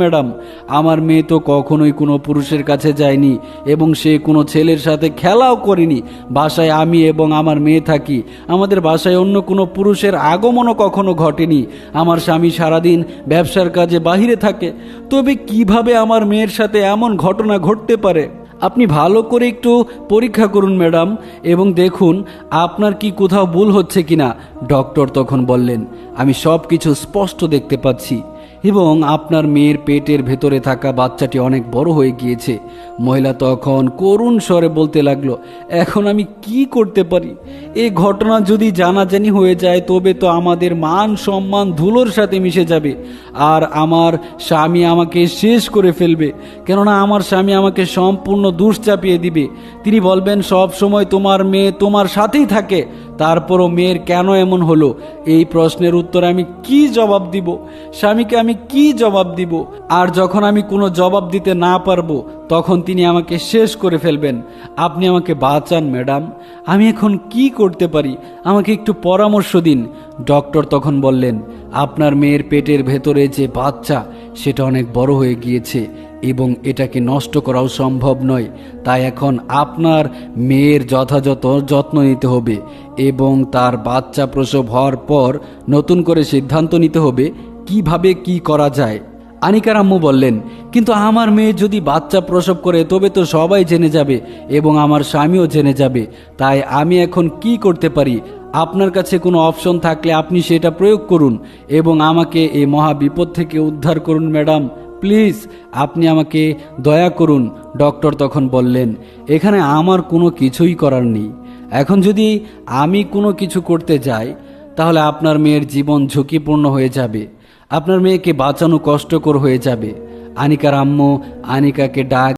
Madam, আমার মেয়ে তো কখনোই কোনো পুরুষের কাছে যায়নি এবং সে কোনো ছেলের সাথে খেলাও করেনি। বাসায় আমি এবং আমার মেয়ে থাকি। আমাদের বাসায় অন্য কোনো পুরুষের আগমনও কখনো ঘটেনি। আমার স্বামী সারাদিন ব্যবসার কাজে বাহিরে থাকে। তবে কিভাবে আমার মেয়ের সাথে এমন ঘটনা ঘটতে পারে? আপনি ভালো করে একটু পরীক্ষা করুন ম্যাডাম, এবং দেখুন আপনার কি কোথাও ভুল হচ্ছে কিনা। ডক্টর তখন বললেন, আমি সব কিছু স্পষ্ট দেখতে পাচ্ছি এবং আপনার মেয়ের পেটের ভেতরে থাকা বাচ্চাটি অনেক বড় হয়ে গিয়েছে। মহিলা তখন করুণ স্বরে বলতে লাগলো, এখন আমি কি করতে পারি? এই ঘটনা যদি জানাজানি হয়ে যায় তবে তো আমাদের মান সম্মান ধুলোর সাথে মিশে যাবে, আর আমার স্বামী আমাকে শেষ করে ফেলবে। কেননা আমার স্বামী আমাকে সম্পূর্ণ দোষ চাপিয়ে দিবে। তিনি বলবেন, সব সময় তোমার মেয়ে তোমার সাথেই থাকে, তারপরও মেয়ের কেন এমন হলো? এই প্রশ্নের উত্তরে আমি কি জবাব দিব? স্বামীকে আমি কি জবাব দিব? আর যখন আমি কোনো জবাব দিতে না পারবো তখন তিনি আমাকে শেষ করে ফেলবেন। আপনি আমাকে বাঁচান ম্যাডাম, আমি এখন কি করতে পারি? আমাকে একটু পরামর্শ দিন। ডক্টর তখন বললেন, আপনার মেয়ের পেটের ভেতরে যে বাচ্চা সেটা অনেক বড় হয়ে গিয়েছে এবং এটাকে নষ্ট করাও সম্ভব নয়। তাই এখন আপনার মেয়ের যথাযথ যত্ন নিতে হবে এবং তার বাচ্চা প্রসব হওয়ার পর নতুন করে সিদ্ধান্ত নিতে হবে কিভাবে কি করা যায়। আনিকার আম্মু বললেন, কিন্তু আমার মেয়ে যদি বাচ্চা প্রসব করে তবে তো সবাই জেনে যাবে এবং আমার স্বামীও জেনে যাবে। তাই আমি এখন কি করতে পারি? আপনার কাছে কোনো অপশন থাকলে আপনি সেটা প্রয়োগ করুন এবং আমাকে এই মহা বিপদ থেকে উদ্ধার করুন ম্যাডাম, প্লিজ আপনি আমাকে দয়া করুন। ডক্টর তখন বললেন, এখানে আমার কোনো কিছুই করার নেই। এখন যদি আমি কোনো কিছু করতে যাই তাহলে আপনার মেয়ের জীবন ঝুঁকিপূর্ণ হয়ে যাবে, আপনার মেয়েকে বাঁচানো কষ্টকর হয়ে যাবে। আনিকার আম্মু আনিকাকে ডাক